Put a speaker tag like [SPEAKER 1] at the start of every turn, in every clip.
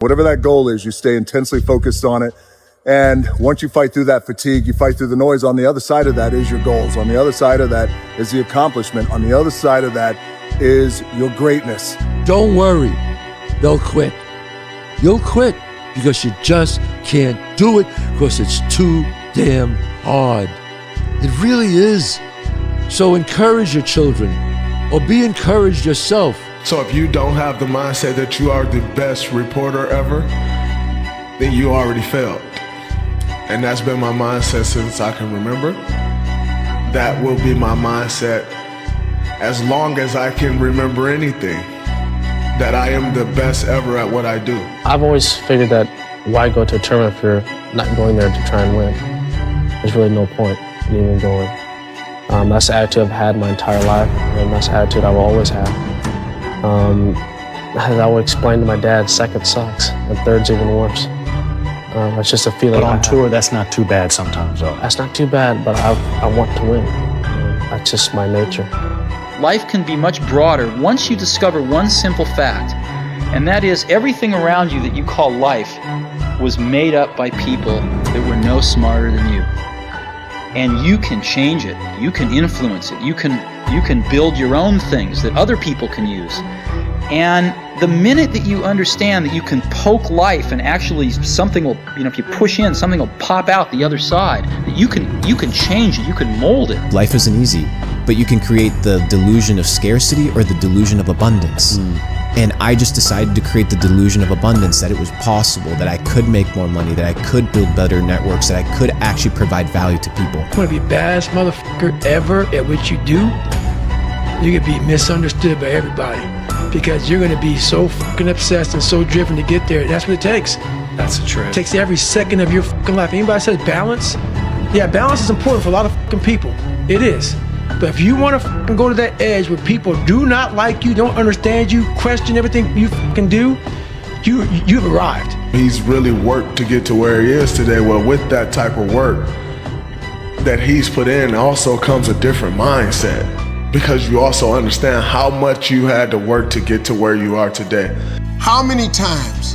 [SPEAKER 1] Whatever that goal is, you stay intensely focused on it. And once you fight through that fatigue, you fight through the noise. On the other side of that is your goals. On the other side of that is the accomplishment. On the other side of that is your greatness.
[SPEAKER 2] Don't worry, they'll quit. You'll quit because you just can't do it because it's too damn hard. It really is. So encourage your children or be encouraged yourself.
[SPEAKER 3] So if you don't have the mindset that you are the best reporter ever, then you already failed. And that's been my mindset since I can remember. That will be my mindset as long as I can remember anything, that I am the best ever at what I do.
[SPEAKER 4] I've always figured that why go to a tournament if you're not going there to try and win? There's really no point in even going. That's the attitude I've had my entire life, and that's the attitude I will always have. As I would explain to my dad, second sucks, and third's even worse. It's just a feeling.
[SPEAKER 5] But on tour, that's not too bad sometimes, though.
[SPEAKER 4] That's not too bad, but I want to win. That's just my nature.
[SPEAKER 6] Life can be much broader once you discover one simple fact, and that is everything around you that you call life was made up by people that were no smarter than you. And you can change it. You can influence it. You can build your own things that other people can use. And the minute that you understand that you can poke life and actually something will, if you push in, something will pop out the other side, that you can change it, you can mold it.
[SPEAKER 7] Life isn't easy, but you can create the delusion of scarcity or the delusion of abundance. And I just decided to create the delusion of abundance, that it was possible, that I could make more money, that I could build better networks, that I could actually provide value to people.
[SPEAKER 8] You want to be the baddest motherfucker ever at what you do, you're going to be misunderstood by everybody because you're going to be so fucking obsessed and so driven to get there. That's what it takes.
[SPEAKER 5] That's the truth.
[SPEAKER 8] It takes every second of your fucking life. Anybody says balance? Yeah, balance is important for a lot of fucking people. It is. But if you want to fucking go to that edge where people do not like you, don't understand you, question everything you fucking do, you've arrived.
[SPEAKER 3] He's really worked to get to where he is today. Well, with that type of work that he's put in also comes a different mindset, because you also understand how much you had to work to get to where you are today.
[SPEAKER 9] How many times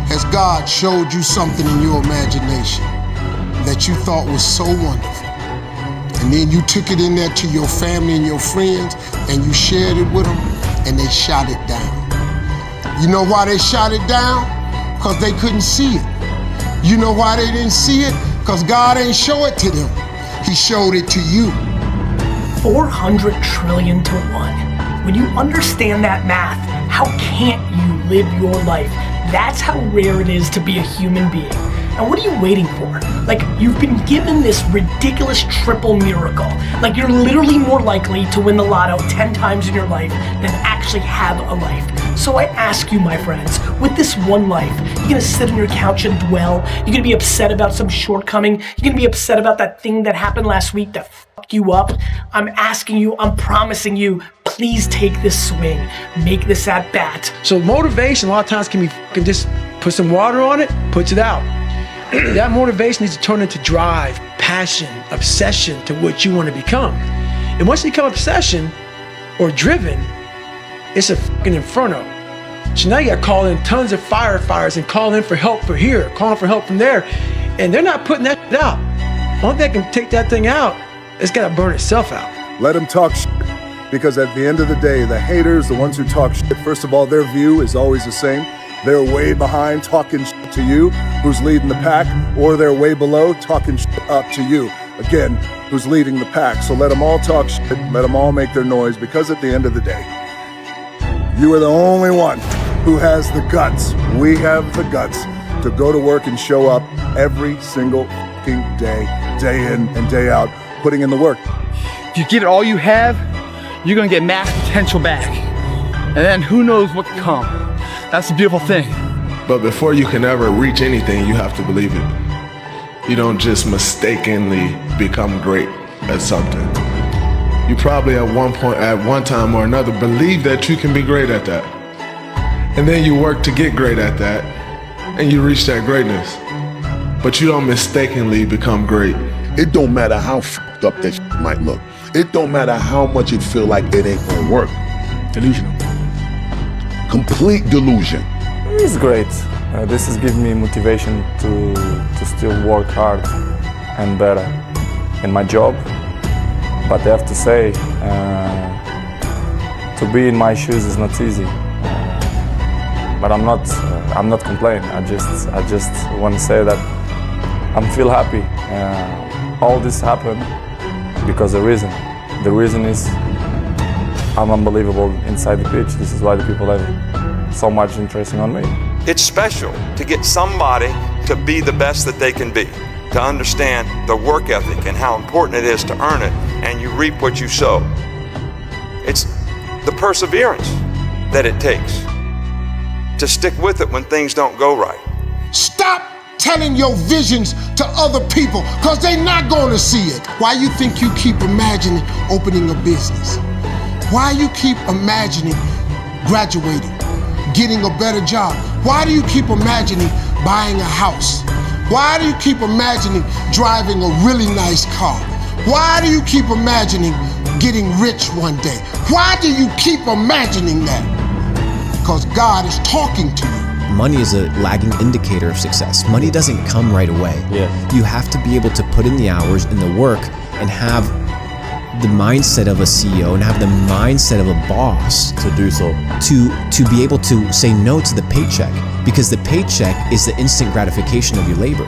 [SPEAKER 9] has God showed you something in your imagination that you thought was so wonderful? And then you took it in there to your family and your friends and you shared it with them and they shot it down. You know why they shot it down? Because they couldn't see it. You know why they didn't see it? Because God ain't show it to them. He showed it to you.
[SPEAKER 10] 400 trillion to 1. When you understand that math, how can't you live your life? That's how rare it is to be a human being. And what are you waiting for? Like, you've been given this ridiculous triple miracle. Like, you're literally more likely to win the lotto 10 times in your life than actually have a life. So I ask you, my friends, with this one life, you're gonna sit on your couch and dwell? You're gonna be upset about some shortcoming? You're gonna be upset about that thing that happened last week that fucked you up? I'm asking you, I'm promising you, please take this swing. Make this at bat.
[SPEAKER 8] So motivation a lot of times can be fucking just put some water on it, puts it out. That motivation needs to turn into drive, passion, obsession to what you want to become. And once you become obsession or driven, it's a fucking inferno. So now you got to call in tons of firefighters and call in for help for here, calling for help from there. And they're not putting that shit out. Only thing that can take that thing out, it's got to burn itself out.
[SPEAKER 1] Let them talk shit, because at the end of the day, the haters, the ones who talk shit, first of all, their view is always the same. They're way behind talking shit to you, who's leading the pack, or they're way below talking shit up to you, again, who's leading the pack. So let them all talk shit, let them all make their noise, because at the end of the day, you are the only one who has the guts. We have the guts to go to work and show up every single fucking day, day in and day out, putting in the work.
[SPEAKER 11] If you give it all you have, you're gonna get max potential back. And then who knows what can come. That's the beautiful thing.
[SPEAKER 3] But before you can ever reach anything, you have to believe it. You don't just mistakenly become great at something. You probably at one point, at one time or another, believe that you can be great at that. And then you work to get great at that, and you reach that greatness. But you don't mistakenly become great.
[SPEAKER 12] It don't matter how fucked up that shit might look. It don't matter how much it feel like it ain't gonna work.
[SPEAKER 5] Delusional.
[SPEAKER 12] Complete delusion.
[SPEAKER 13] It's great. This is giving me motivation to still work hard and better in my job. But I have to say, to be in my shoes is not easy. But I'm not complaining. I just want to say that I'm feel happy. All this happened because the reason is I'm unbelievable inside the pitch. This is why the people have so much interest on me.
[SPEAKER 14] It's special to get somebody to be the best that they can be, to understand the work ethic and how important it is to earn it, and you reap what you sow. It's the perseverance that it takes to stick with it when things don't go right.
[SPEAKER 9] Stop telling your visions to other people, because they're not going to see it. Why you think you keep imagining opening a business? Why you keep imagining graduating, getting a better job? Why do you keep imagining buying a house? Why do you keep imagining driving a really nice car? Why do you keep imagining getting rich one day? Why do you keep imagining that? Because God is talking to you.
[SPEAKER 7] Money is a lagging indicator of success. Money doesn't come right away. You have to be able to put in the hours and the work and have the mindset of a CEO and have the mindset of a boss
[SPEAKER 13] to do so,
[SPEAKER 7] to be able to say no to the paycheck, because the paycheck is the instant gratification of your labor.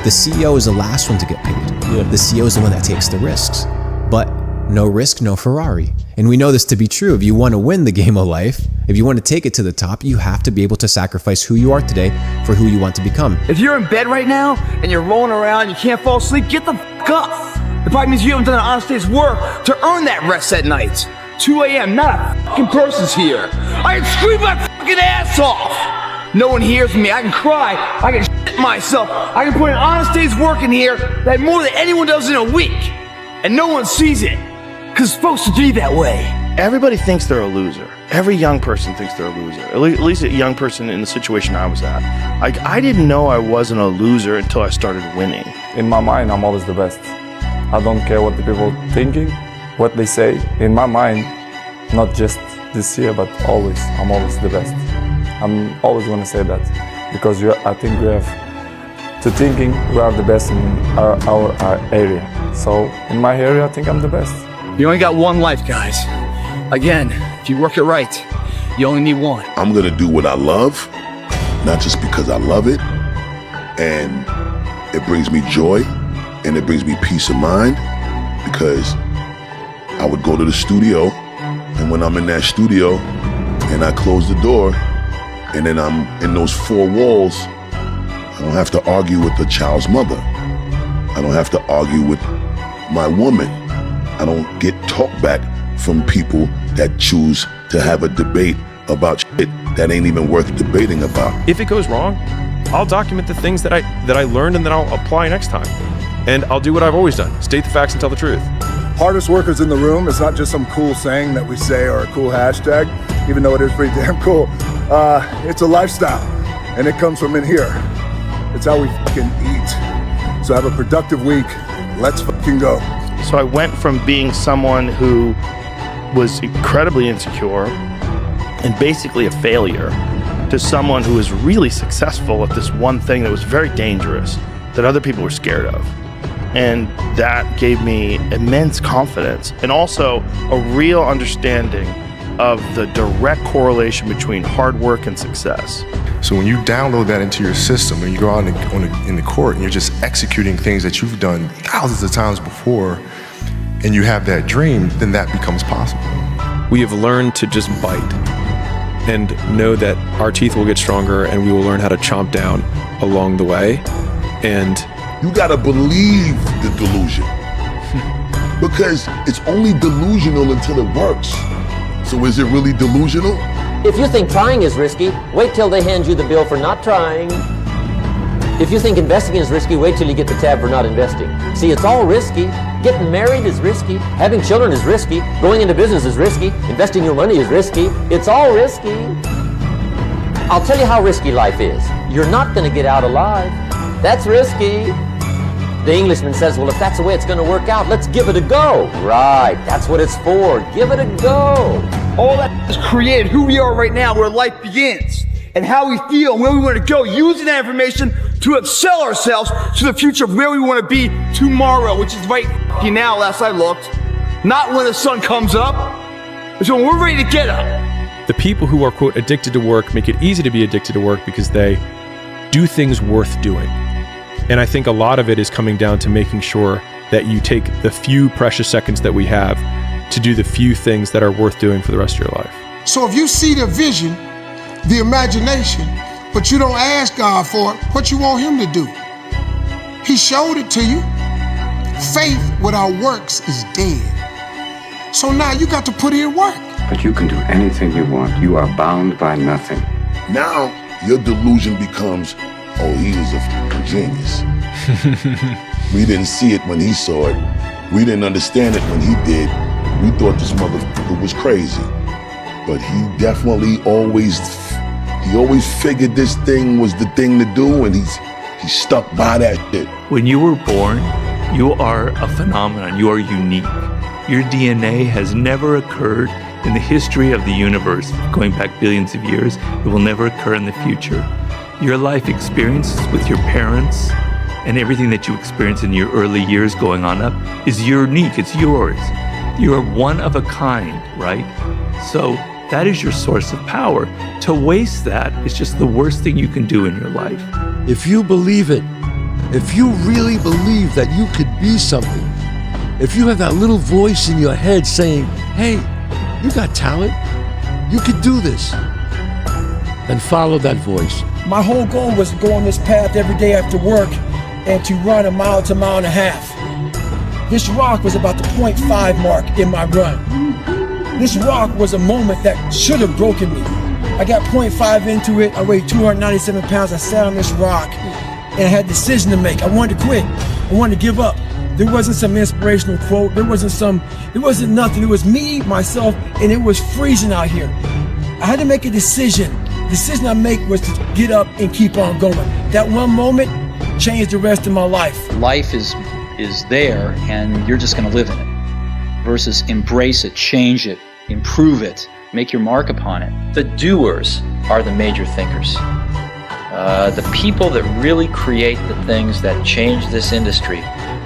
[SPEAKER 7] The CEO is the last one to get paid. The CEO is the one that takes the risks, but no risk, no Ferrari. And we know this to be true. If you want to win the game of life, if you want to take it to the top, you have to be able to sacrifice who you are today for who you want to become.
[SPEAKER 11] If you're in bed right now and you're rolling around, you can't fall asleep, get the fuck up. It probably means you haven't done an honest day's work to earn that rest at night. 2 a.m., not a fucking person's here. I can scream my fucking ass off. No one hears me. I can cry. I can shit myself. I can put an honest day's work in here that more than anyone does in a week. And no one sees it. Because it's supposed to be that way.
[SPEAKER 15] Everybody thinks they're a loser. Every young person thinks they're a loser. At least a young person in the situation I was at. I didn't know I wasn't a loser until I started winning.
[SPEAKER 13] In my mind, I'm always the best. I don't care what the people thinking, what they say. In my mind, not just this year, but always, I'm always the best. I'm always going to say that because I think we have to thinking we are the best in our area. So in my area, I think I'm the best.
[SPEAKER 11] You only got one life, guys. Again, if you work it right, you only need one.
[SPEAKER 12] I'm gonna do what I love, not just because I love it, and it brings me joy, and it brings me peace of mind, because I would go to the studio, and when I'm in that studio, and I close the door, and then I'm in those four walls, I don't have to argue with the child's mother. I don't have to argue with my woman. I don't get talk back from people that choose to have a debate about shit that ain't even worth debating about.
[SPEAKER 16] If it goes wrong, I'll document the things that I learned, and then I'll apply next time. And I'll do what I've always done, state the facts and tell the truth.
[SPEAKER 1] Hardest workers in the room is not just some cool saying that we say or a cool hashtag, even though it is pretty damn cool. It's a lifestyle, and it comes from in here. It's how we fucking eat. So have a productive week. Let's fucking go.
[SPEAKER 15] So I went from being someone who was incredibly insecure and basically a failure to someone who was really successful at this one thing that was very dangerous that other people were scared of. And that gave me immense confidence and also a real understanding of the direct correlation between hard work and success.
[SPEAKER 3] So when you download that into your system and you go out in the court and you're just executing things that you've done thousands of times before, and you have that dream, then that becomes possible.
[SPEAKER 16] We have learned to just bite and know that our teeth will get stronger and we will learn how to chomp down along the way. And
[SPEAKER 12] you gotta believe the delusion, because it's only delusional until it works. So is it really delusional?
[SPEAKER 17] If you think trying is risky, wait till they hand you the bill for not trying. If you think investing is risky, wait till you get the tab for not investing. See, it's all risky. Getting married is risky. Having children is risky. Going into business is risky. Investing your money is risky. It's all risky. I'll tell you how risky life is. You're not going to get out alive. That's risky. The Englishman says, well, if that's the way it's going to work out, let's give it a go. Right, that's what it's for. Give it a go.
[SPEAKER 11] All that has created who we are right now, where life begins. and how we feel and where we want to go, using that information to excel ourselves to the future of where we want to be tomorrow, which is right now, last I looked. Not when the sun comes up. It's when we're ready to get up.
[SPEAKER 16] The people who are, quote, addicted to work make it easy to be addicted to work because they do things worth doing. And I think a lot of it is coming down to making sure that you take the few precious seconds that we have to do the few things that are worth doing for the rest of your life.
[SPEAKER 9] So if you see the vision, the imagination, but you don't ask God for it, what you want him to do? He showed it to you. Faith without works is dead. So now you got to put in work.
[SPEAKER 18] But you can do anything you want. You are bound by nothing.
[SPEAKER 12] Now your delusion becomes, oh, he is a fucking genius. We didn't see it when he saw it. We didn't understand it when he did. We thought this motherfucker was crazy. But he definitely always figured this thing was the thing to do, and he stuck by that shit.
[SPEAKER 19] When you were born, you are a phenomenon. You are unique. Your DNA has never occurred in the history of the universe, going back billions of years. It will never occur in the future. Your life experiences with your parents and everything that you experience in your early years going on up is unique. It's yours. You're one of a kind, right? So that is your source of power. To waste that is just the worst thing you can do in your life.
[SPEAKER 2] If you believe it, if you really believe that you could be something, if you have that little voice in your head saying, hey, you got talent, you could do this, then follow that voice.
[SPEAKER 8] My whole goal was to go on this path every day after work and to run 1 mile to 1.5 miles. This rock was about the 0.5 mark in my run. This rock was a moment that should have broken me. I got 0.5 into it. I weighed 297 pounds. I sat on this rock and I had a decision to make. I wanted to quit. I wanted to give up. There wasn't some inspirational quote. There wasn't nothing. It was me, myself, and it was freezing out here. I had to make a decision. The decision I made was to get up and keep on going. That one moment changed the rest of my life.
[SPEAKER 6] Life is there, and you're just going to live in it. Versus embrace it, change it, improve it, make your mark upon it. The doers are the major thinkers. The people that really create the things that change this industry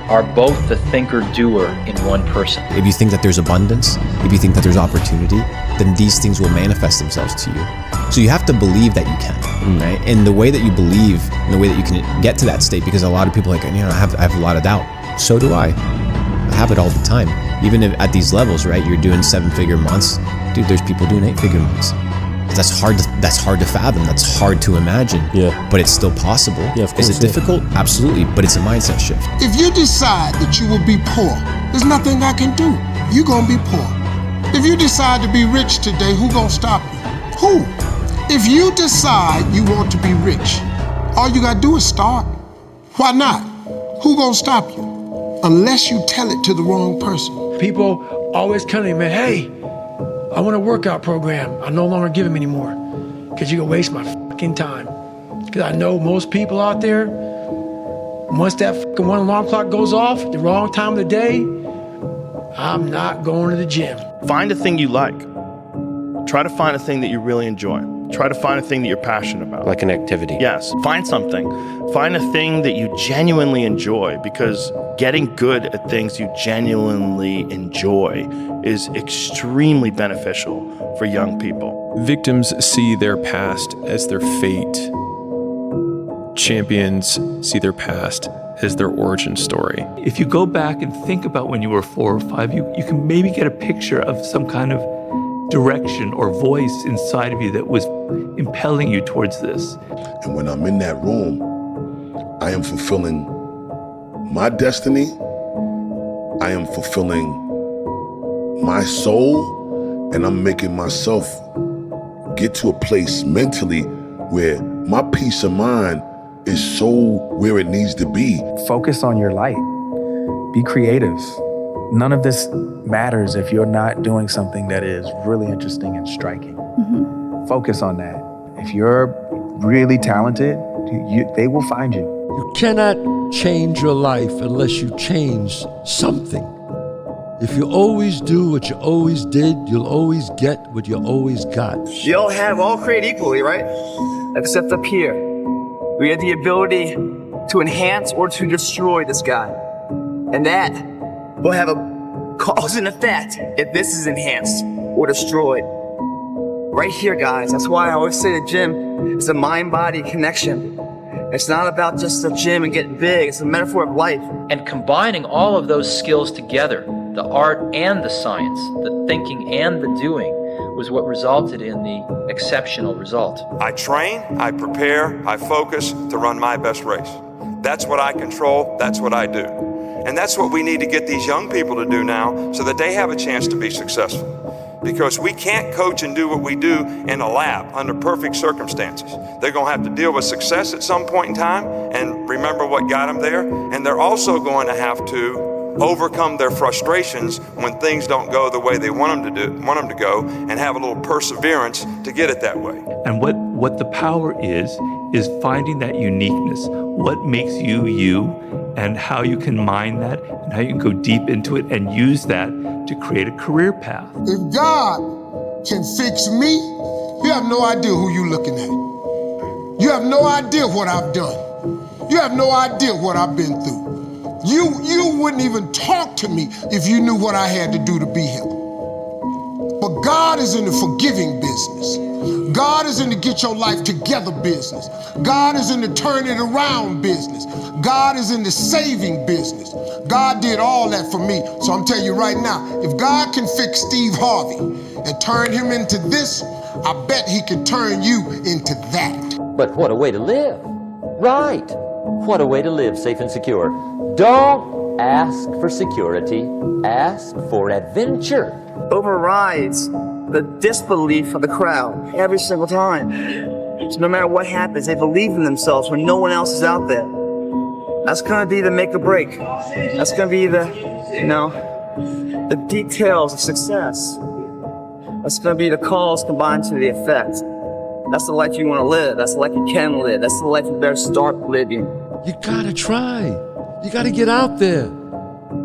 [SPEAKER 6] are both the thinker-doer in one person.
[SPEAKER 7] If you think that there's abundance, if you think that there's opportunity, then these things will manifest themselves to you. So you have to believe that you can, right? And the way that you believe, and the way that you can get to that state, because a lot of people are like, I have a lot of doubt. So do I. I have it all the time. Even if at these levels, right? You're doing 7-figure months. Dude, there's people doing 8-figure months. That's hard to fathom. That's hard to imagine. Yeah. But it's still possible. Yeah, of course. Is it difficult? Absolutely. But it's a mindset shift.
[SPEAKER 9] If you decide that you will be poor, there's nothing I can do. You're gonna be poor. If you decide to be rich today, who gonna stop you? Who? If you decide you want to be rich, all you gotta do is start. Why not? Who gonna stop you? Unless you tell it to the wrong person.
[SPEAKER 8] People always come to me, man, hey, I want a workout program. I no longer give them anymore because you're gonna waste my fucking time. Because I know most people out there, once that fucking one alarm clock goes off, the wrong time of the day, I'm not going to the gym.
[SPEAKER 15] Find a thing you like. Try to find a thing that you really enjoy. Try to find a thing that you're passionate about.
[SPEAKER 5] Like an activity.
[SPEAKER 15] Yes, find something. Find a thing that you genuinely enjoy, because getting good at things you genuinely enjoy is extremely beneficial for young people.
[SPEAKER 16] Victims see their past as their fate. Champions see their past as their origin story.
[SPEAKER 19] If you go back and think about when you were 4 or 5, you can maybe get a picture of some kind of direction or voice inside of you that was impelling you towards this.
[SPEAKER 12] And when I'm in that room, I am fulfilling my destiny. I am fulfilling my soul, and I'm making myself get to a place mentally where my peace of mind is so where it needs to be.
[SPEAKER 5] Focus on your light. Be creative. None of this matters if you're not doing something that is really interesting and striking. Mm-hmm. Focus on that. If you're really talented, they will find you.
[SPEAKER 2] You cannot change your life unless you change something. If you always do what you always did, you'll always get what you always got.
[SPEAKER 11] We all create equally, right? Except up here, we have the ability to enhance or to destroy this guy. And that will have a cause and effect if this is enhanced or destroyed. Right here, guys. That's why I always say the gym is a mind-body connection. It's not about just the gym and getting big. It's a metaphor of life.
[SPEAKER 6] And combining all of those skills together, the art and the science, the thinking and the doing, was what resulted in the exceptional result.
[SPEAKER 14] I train, I prepare, I focus to run my best race. That's what I control, that's what I do. And that's what we need to get these young people to do now so that they have a chance to be successful. Because we can't coach and do what we do in a lab under perfect circumstances. They're going to have to deal with success at some point in time and remember what got them there. And they're also going to have to overcome their frustrations when things don't go the way they want them to go, and have a little perseverance to get it that way.
[SPEAKER 19] And what the power is finding that uniqueness. What makes you you, and how you can mine that, and how you can go deep into it and use that to create a career path.
[SPEAKER 9] If God can fix me, you have no idea who you're looking at. You have no idea what I've done. You have no idea what I've been through. You wouldn't even talk to me if you knew what I had to do to be here. But God is in the forgiving business. God is in the get your life together business. God is in the turn it around business. God is in the saving business. God did all that for me. So I'm telling you right now, if God can fix Steve Harvey and turn him into this, I bet he can turn you into that.
[SPEAKER 17] But what a way to live. Right. What a way to live safe and secure. Don't ask for security. Ask for adventure.
[SPEAKER 11] Overrides the disbelief of the crowd every single time. So no matter what happens, they believe in themselves when no one else is out there. That's gonna be the make or break. That's gonna be the details of success. That's gonna be the cause combined to the effect. That's the life you wanna live. That's the life you can live. That's the life you better start living.
[SPEAKER 2] You gotta try. You gotta get out there.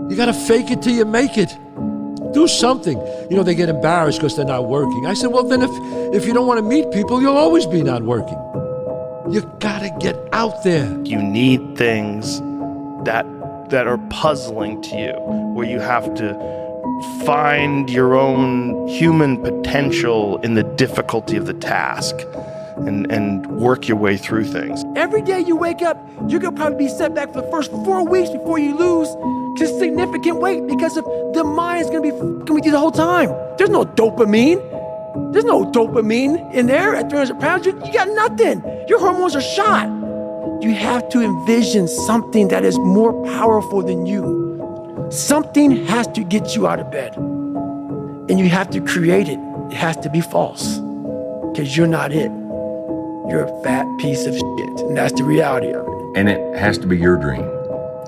[SPEAKER 2] You gotta fake it till you make it. Do something. They get embarrassed because they're not working. I said, well, then if you don't want to meet people, you'll always be not working. You gotta get out there.
[SPEAKER 15] You need things that are puzzling to you, where you have to find your own human potential in the difficulty of the task and work your way through things.
[SPEAKER 8] Every day you wake up, you're gonna probably be set back for the first 4 weeks before you lose just significant weight because of the mind's gonna be f***ing with you the whole time. There's no dopamine. There's no dopamine in there at 300 pounds. You got nothing. Your hormones are shot. You have to envision something that is more powerful than you. Something has to get you out of bed. And you have to create it. It has to be false. Because you're not it. You're a fat piece of shit. And that's the reality of it.
[SPEAKER 20] And it has to be your dream.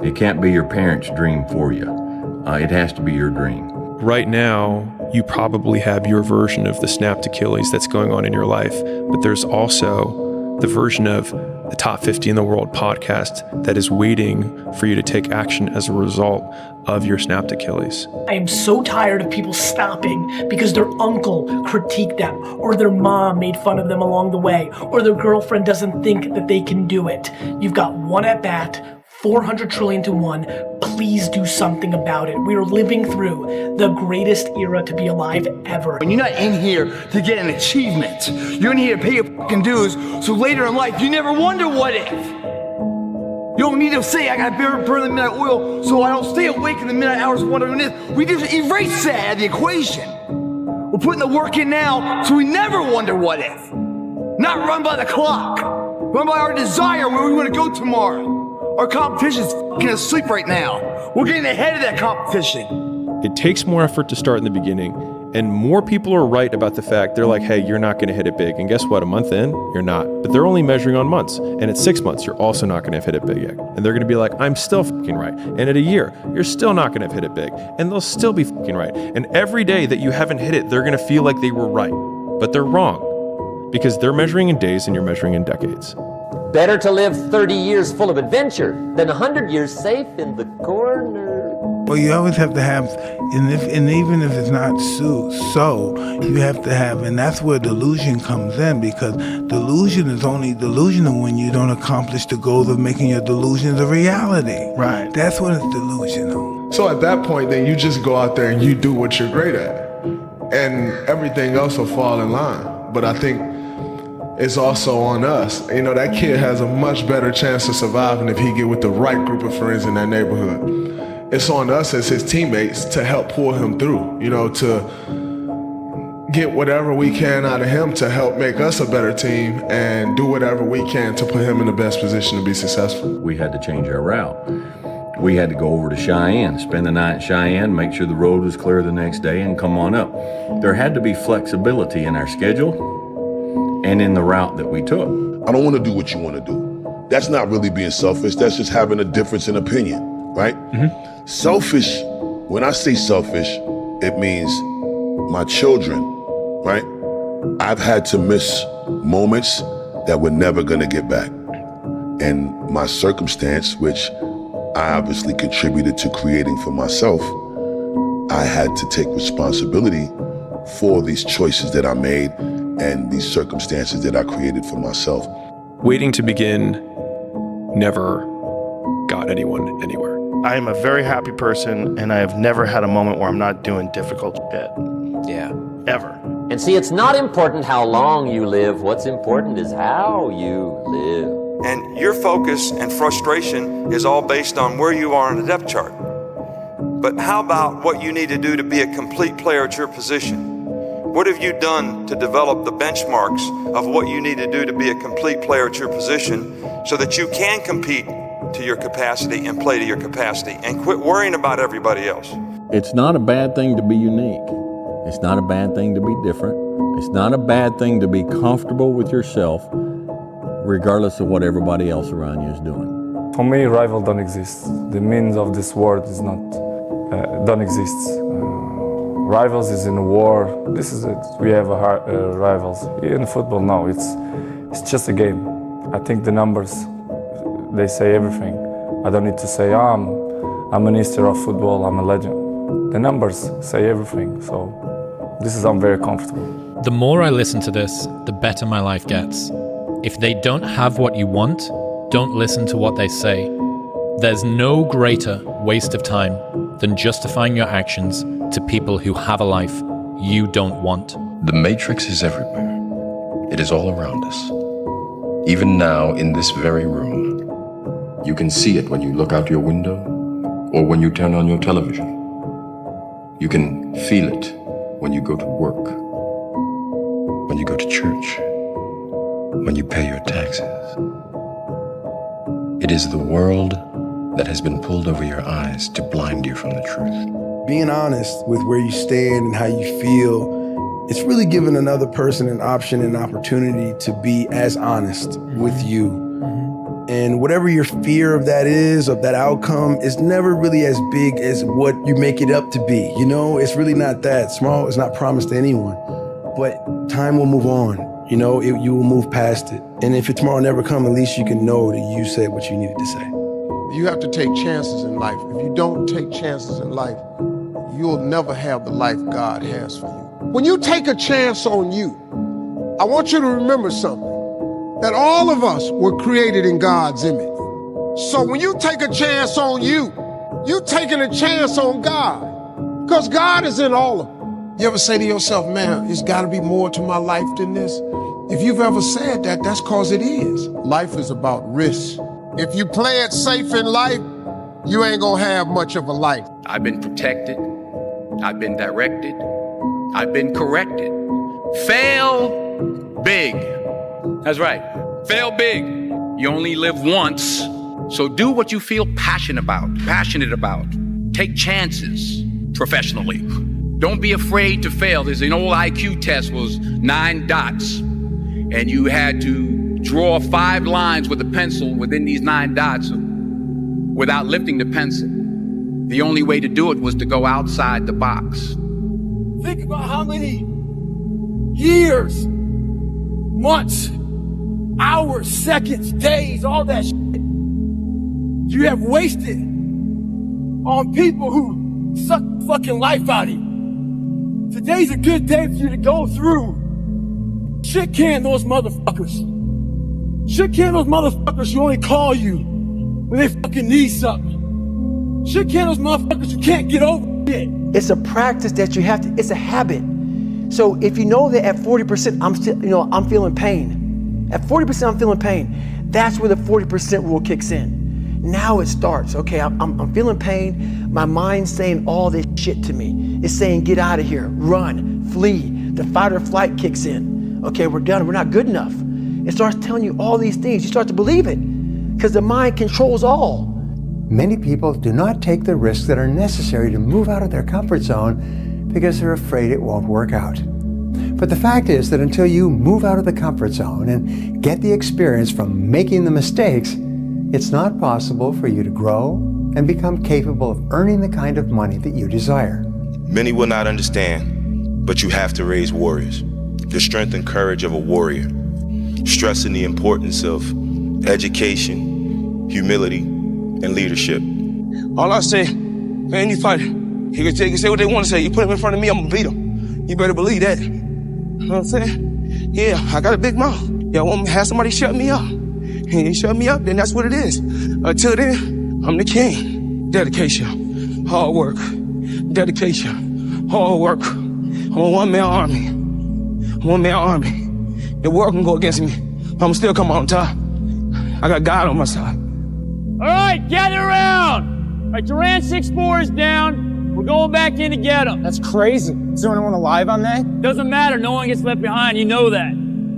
[SPEAKER 20] It can't be your parents' dream for you. It has to be your dream.
[SPEAKER 16] Right now, you probably have your version of the snapped Achilles that's going on in your life, but there's also the version of the Top 50 in the World podcast that is waiting for you to take action as a result of your snapped Achilles.
[SPEAKER 10] I am so tired of people stopping because their uncle critiqued them, or their mom made fun of them along the way, or their girlfriend doesn't think that they can do it. You've got one at bat, 400 trillion to 1. Please do something about it. We are living through the greatest era to be alive ever.
[SPEAKER 11] When you're not in here to get an achievement, you're in here to pay your fucking dues, so later in life you never wonder what if. You don't need to say, I gotta burn the midnight oil so I don't stay awake in the midnight hours wondering this. We just erase that out of the equation. We're putting the work in now so we never wonder what if. Not run by the clock. Run by our desire where we want to go tomorrow. Our competition's f***ing asleep right now. We're getting ahead of that competition.
[SPEAKER 16] It takes more effort to start in the beginning, and more people are right about the fact they're like, hey, you're not going to hit it big. And guess what? A month in, you're not. But they're only measuring on months. And at 6 months, you're also not going to have hit it big yet. And they're going to be like, I'm still f***ing right. And at a year, you're still not going to have hit it big. And they'll still be f***ing right. And every day that you haven't hit it, they're going to feel like they were right. But they're wrong. Because they're measuring in days and you're measuring in decades.
[SPEAKER 17] Better to live 30 years full of adventure than 100 years safe in the corner.
[SPEAKER 21] Well, you always have to have, and even if it's not so, you have to have, and that's where delusion comes in, because delusion is only delusional when you don't accomplish the goal of making your delusions a reality.
[SPEAKER 15] Right.
[SPEAKER 21] That's when it's delusional.
[SPEAKER 3] So at that point, then you just go out there and you do what you're great at, and everything else will fall in line. But I think it's also on us. You know, that kid has a much better chance of surviving if he get with the right group of friends in that neighborhood. It's on us as his teammates to help pull him through, you know, to get whatever we can out of him to help make us a better team and do whatever we can to put him in the best position to be successful.
[SPEAKER 20] We had to change our route. We had to go over to Cheyenne, spend the night in Cheyenne, make sure the road was clear the next day, and come on up. There had to be flexibility in our schedule and in the route that we took.
[SPEAKER 12] I don't want to do what you want to do. That's not really being selfish. That's just having a difference in opinion, right? Mm-hmm. Selfish, when I say selfish, it means my children, right? I've had to miss moments that we're never gonna get back. And my circumstance, which I obviously contributed to creating for myself, I had to take responsibility for these choices that I made and these circumstances that I created for myself.
[SPEAKER 16] Waiting to begin never got anyone anywhere.
[SPEAKER 15] I am a very happy person, and I have never had a moment where I'm not doing difficult shit.
[SPEAKER 17] Yeah.
[SPEAKER 15] Ever.
[SPEAKER 17] And see, it's not important how long you live. What's important is how you live.
[SPEAKER 14] And your focus and frustration is all based on where you are in the depth chart. But how about what you need to do to be a complete player at your position? What have you done to develop the benchmarks of what you need to do to be a complete player at your position so that you can compete to your capacity and play to your capacity and quit worrying about everybody else?
[SPEAKER 20] It's not a bad thing to be unique. It's not a bad thing to be different. It's not a bad thing to be comfortable with yourself, regardless of what everybody else around you is doing.
[SPEAKER 13] For me, rival don't exist. The meaning of this word is not, don't exist. Rivals is in a war. This is it. We have rivals. In football, no, it's just a game. I think the numbers, they say everything. I don't need to say, I'm a minister of football, I'm a legend. The numbers say everything, so I'm very comfortable.
[SPEAKER 22] The more I listen to this, the better my life gets. If they don't have what you want, don't listen to what they say. There's no greater waste of time than justifying your actions to people who have a life you don't want.
[SPEAKER 23] The matrix is everywhere. It is all around us. Even now, in this very room. You can see it when you look out your window or when you turn on your television. You can feel it when you go to work, when you go to church, when you pay your taxes. It is the world that has been pulled over your eyes to blind you from the truth.
[SPEAKER 24] Being honest with where you stand and how you feel, it's really giving another person an option and opportunity to be as honest with you. And whatever your fear of that is, of that outcome, is never really as big as what you make it up to be. You know, it's really not that. Tomorrow is not promised to anyone, but time will move on. You know, you will move past it. And if tomorrow never comes, at least you can know that you said what you needed to say.
[SPEAKER 9] You have to take chances in life. If you don't take chances in life, you'll never have the life God has for you. When you take a chance on you, I want you to remember something. That all of us were created in God's image. So when you take a chance on you, you're taking a chance on God. Because God is in all of them. You ever say to yourself, man, it's gotta be more to my life than this? If you've ever said that, that's cause it is. Life is about risk. If you play it safe in life, you ain't gonna have much of a life.
[SPEAKER 25] I've been protected. I've been directed. I've been corrected. Fail big. That's right. Fail big. You only live once. So do what you feel passionate about. Take chances professionally. Don't be afraid to fail. There's an old IQ test was 9 dots. And you had to draw 5 lines with a pencil within these 9 dots without lifting the pencil. The only way to do it was to go outside the box.
[SPEAKER 8] Think about how many years, months, hours, seconds, days, all that shit you have wasted
[SPEAKER 1] on people who suck fucking life out of you. Today's a good day for you to go through. Shit can those motherfuckers. Shit can those motherfuckers who only call you when they fucking need something. Shit can those motherfuckers who can't get over shit.
[SPEAKER 4] It's a practice that you have to, it's a habit. So if you know that at 40%, I'm feeling pain. At 40%, I'm feeling pain. That's where the 40% rule kicks in. Now it starts. Okay, I'm feeling pain. My mind's saying all this shit to me. It's saying, get out of here, run, flee. The fight or flight kicks in. Okay, we're done. We're not good enough. It starts telling you all these things. You start to believe it because the mind controls all.
[SPEAKER 5] Many people do not take the risks that are necessary to move out of their comfort zone because they're afraid it won't work out. But the fact is that until you move out of the comfort zone and get the experience from making the mistakes, it's not possible for you to grow and become capable of earning the kind of money that you desire.
[SPEAKER 7] Many will not understand, but you have to raise warriors. The strength and courage of a warrior, stressing the importance of education, humility, and leadership.
[SPEAKER 1] All I say, for any fighter, he can say what they want to say. You put him in front of me, I'm gonna beat him. You better believe that. You know what I'm saying? Yeah, I got a big mouth. Y'all want me to have somebody shut me up. And you shut me up, then that's what it is. Until then, I'm the king. Dedication, hard work. Dedication, hard work. I'm a one-man army. One-man army. The world can go against me, but I'm gonna still come on top. I got God on my side.
[SPEAKER 18] All right, gather around. All right, Duran 6-4 is down. We're going back in to get him. That's crazy. Is there anyone alive on that? Doesn't matter. No one gets left behind. You know that.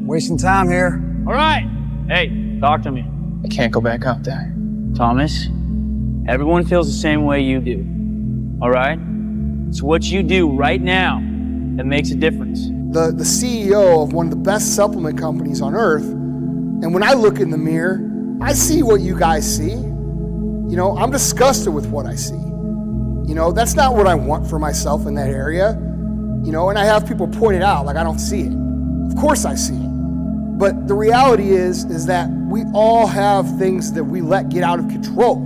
[SPEAKER 11] Wasting time here.
[SPEAKER 18] All right. Hey, talk to me.
[SPEAKER 11] I can't go back out there.
[SPEAKER 18] Thomas, everyone feels the same way you do. All right? It's what you do right now that makes a difference.
[SPEAKER 26] The CEO of one of the best supplement companies on earth, and when I look in the mirror, I see what you guys see. You know, I'm disgusted with what I see. You know, that's not what I want for myself in that area. You know, and I have people point it out like I don't see it. Of course I see it. But the reality is that we all have things that we let get out of control.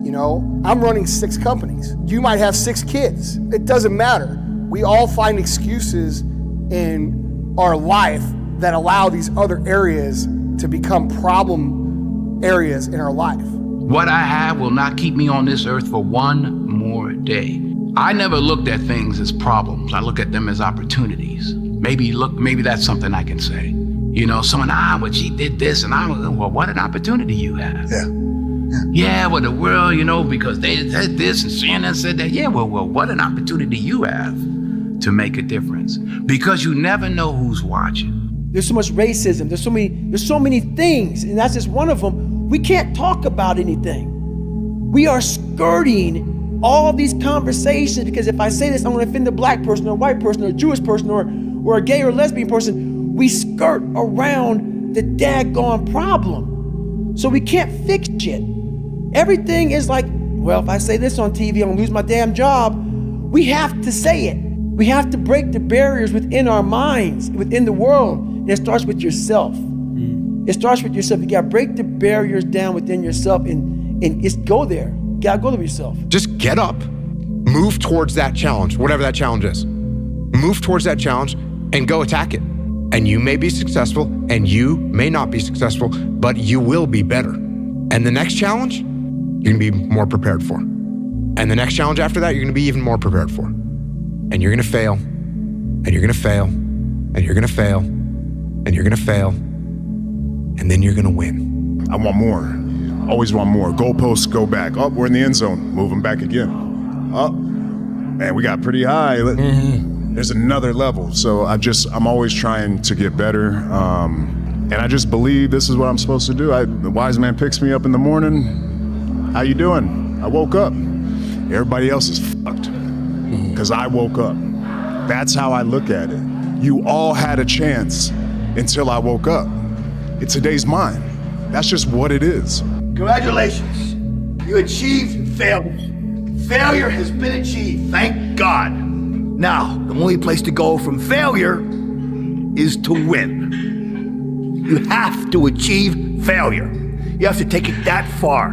[SPEAKER 26] You know, I'm running 6 companies. You might have 6 kids. It doesn't matter. We all find excuses in our life that allow these other areas to become problem areas in our life.
[SPEAKER 25] What I have will not keep me on this earth for one more day. I never looked at things as problems. I look at them as opportunities. Maybe that's something I can say. You know, someone, well, she did this, and well, what an opportunity you have. Yeah, well, the world, you know, because they said this and CNN said that. Yeah, well, what an opportunity you have to make a difference. Because you never know who's watching.
[SPEAKER 8] There's so much racism. There's so many things, and that's just one of them. We can't talk about anything. We are skirting all these conversations because if I say this, I'm going to offend a black person or a white person or a Jewish person or a gay or lesbian person. We skirt around the daggone problem. So we can't fix shit. Everything is like, well, if I say this on TV, I'm gonna lose my damn job. We have to say it. We have to break the barriers within our minds, within the world. And it starts with yourself. It starts with yourself. You gotta break the barriers down within yourself and just go there. You gotta go to yourself.
[SPEAKER 27] Just get up, move towards that challenge, whatever that challenge is. Move towards that challenge and go attack it. And you may be successful and you may not be successful, but you will be better. And the next challenge, you're gonna be more prepared for. And the next challenge after that, you're gonna be even more prepared for. And you're gonna fail, and you're gonna fail, and you're gonna fail, and you're gonna fail, and then you're gonna win.
[SPEAKER 28] I want more, always want more. Goalposts go back. Oh, we're in the end zone, move them back again. Oh, man, we got pretty high. There's another level. So I'm always trying to get better. And I just believe this is what I'm supposed to do. The wise man picks me up in the morning. How you doing? I woke up. Everybody else is fucked because I woke up. That's how I look at it. You all had a chance until I woke up. Today's mine. That's just what it is.
[SPEAKER 29] Congratulations. You achieved failure. Failure has been achieved, thank God. Now, the only place to go from failure is to win. You have to achieve failure. You have to take it that far.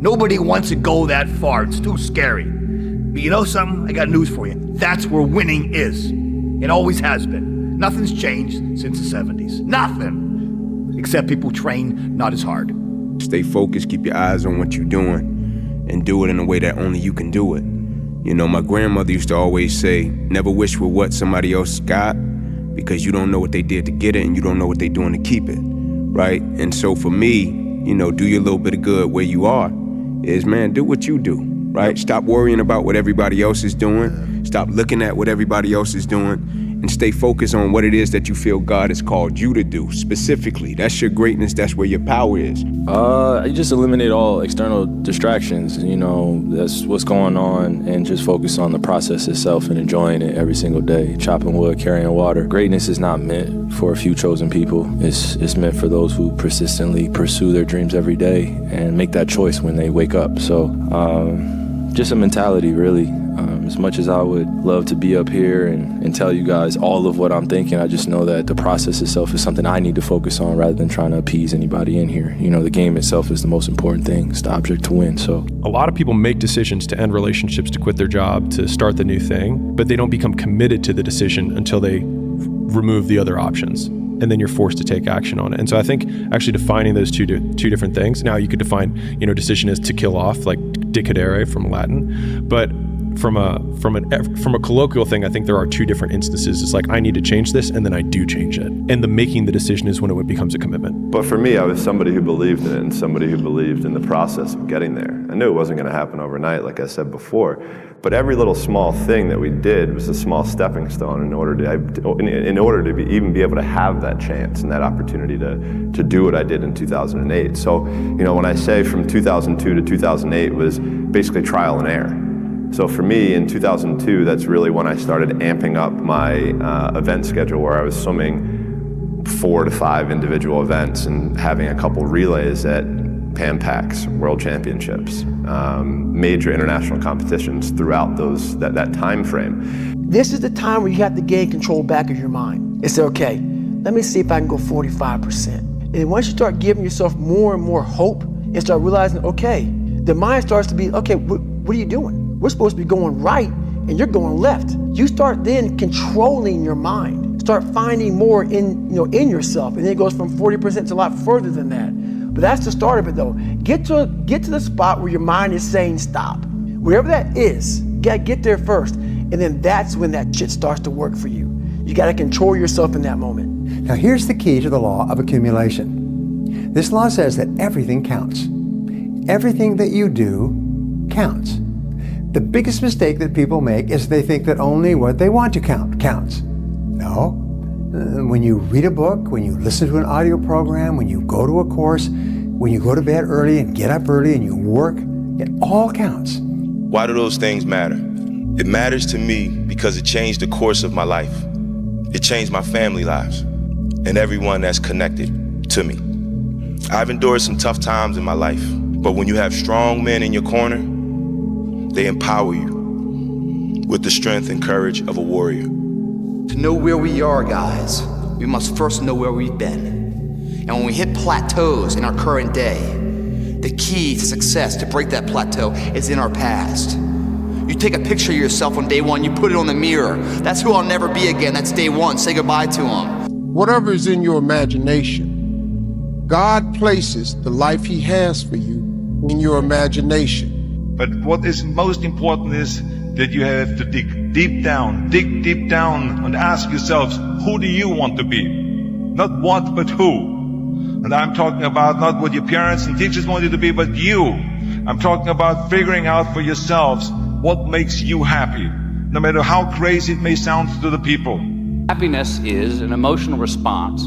[SPEAKER 29] Nobody wants to go that far. It's too scary. But you know something? I got news for you. That's where winning is. It always has been. Nothing's changed since the 70s. Nothing. Except people train not as hard.
[SPEAKER 2] Stay focused, keep your eyes on what you're doing, and do it in a way that only you can do it. You know, my grandmother used to always say, never wish for what somebody else got, because you don't know what they did to get it, and you don't know what they're doing to keep it, right? And so for me, you know, do your little bit of good where you are, is, man, do what you do, right? Stop worrying about what everybody else is doing. Stop looking at what everybody else is doing, and stay focused on what it is that you feel God has called you to do specifically. That's your greatness. That's where your power is.
[SPEAKER 13] You just eliminate all external distractions. You know, that's what's going on, and just focus on the process itself and enjoying it every single day. Chopping wood, carrying water. Greatness is not meant for a few chosen people. It's meant for those who persistently pursue their dreams every day and make that choice when they wake up. So, just a mentality, really. As much as I would love to be up here and tell you guys all of what I'm thinking, I just know that the process itself is something I need to focus on rather than trying to appease anybody in here. You know, the game itself is the most important thing. It's the object to win, so.
[SPEAKER 3] A lot of people make decisions to end relationships, to quit their job, to start the new thing, but they don't become committed to the decision until they remove the other options. And then you're forced to take action on it. And so I think actually defining those two different things. Now you could define, you know, decision as to kill off, like decidere from Latin, but from a colloquial thing, I think there are two different instances. It's like, I need to change this, and then I do change it. And the making the decision is when it becomes a commitment.
[SPEAKER 6] But for me, I was somebody who believed in it and somebody who believed in the process of getting there. I knew it wasn't going to happen overnight, like I said before. But every little small thing that we did was a small stepping stone in order to even be able to have that chance and that opportunity to do what I did in 2008. So, you know, when I say from 2002 to 2008 was basically trial and error. So for me, in 2002, that's really when I started amping up my event schedule, where I was swimming 4 to 5 individual events and having a couple relays at Pan Pacs, World Championships, major international competitions throughout that time frame.
[SPEAKER 4] This is the time where you have to gain control back of your mind. It's okay, let me see if I can go 45%. And then once you start giving yourself more and more hope and start realizing, okay, the mind starts to be, okay, what are you doing? We're supposed to be going right and you're going left. You start then controlling your mind. Start finding more in yourself. And then it goes from 40% to a lot further than that. But that's the start of it though. Get to the spot where your mind is saying stop. Wherever that is, you gotta get there first. And then that's when that shit starts to work for you. You gotta control yourself in that moment.
[SPEAKER 5] Now here's the key to the law of accumulation. This law says that everything counts. Everything that you do counts. The biggest mistake that people make is they think that only what they want to count counts. No. When you read a book, when you listen to an audio program, when you go to a course, when you go to bed early and get up early and you work, it all counts.
[SPEAKER 7] Why do those things matter? It matters to me because it changed the course of my life. It changed my family lives and everyone that's connected to me. I've endured some tough times in my life, but when you have strong men in your corner, they empower you with the strength and courage of a warrior.
[SPEAKER 10] To know where we are, guys, we must first know where we've been. And when we hit plateaus in our current day, the key to success to break that plateau is in our past. You take a picture of yourself on day one, you put it on the mirror. That's who I'll never be again. That's day one. Say goodbye to him.
[SPEAKER 9] Whatever is in your imagination, God places the life He has for you in your imagination.
[SPEAKER 12] But what is most important is that you have to dig deep down and ask yourselves, who do you want to be? Not what, but who. And I'm talking about not what your parents and teachers want you to be, but you. I'm talking about figuring out for yourselves what makes you happy, no matter how crazy it may sound to the people.
[SPEAKER 15] Happiness is an emotional response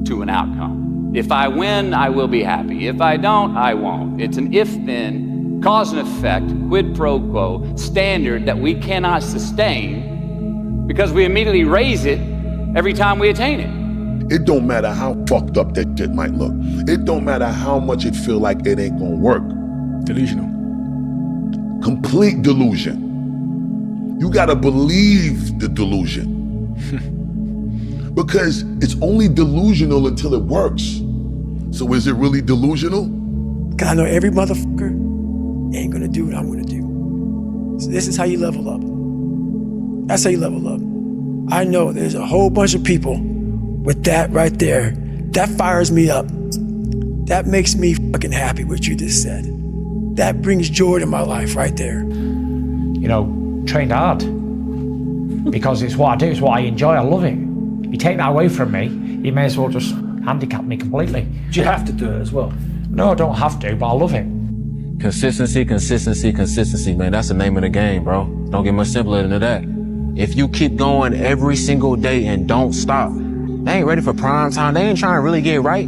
[SPEAKER 15] to an outcome. If I win, I will be happy. If I don't, I won't. It's an if-then, cause and effect, quid pro quo standard that we cannot sustain because we immediately raise it every time we attain it.
[SPEAKER 16] It don't matter how fucked up that shit might look. It don't matter how much it feel like it ain't gonna work.
[SPEAKER 28] Delusional.
[SPEAKER 16] Complete delusion. You gotta believe the delusion. Because it's only delusional until it works. So is it really delusional?
[SPEAKER 8] Cause I know every motherfucker ain't gonna do what I'm gonna do. So this is how you level up. That's how you level up. I know there's a whole bunch of people with that right there. That fires me up. That makes me fucking happy what you just said. That brings joy to my life right there.
[SPEAKER 1] You know, trained hard. Because it's what I do, it's what I enjoy, I love it. You take that away from me, you may as well just handicap me completely.
[SPEAKER 18] Do you have to do it as well?
[SPEAKER 1] No, I don't have to, but I love it.
[SPEAKER 14] Consistency, consistency, consistency, man. That's the name of the game, bro. Don't get much simpler than that. If you keep going every single day and don't stop, they ain't ready for prime time. They ain't trying to really get right.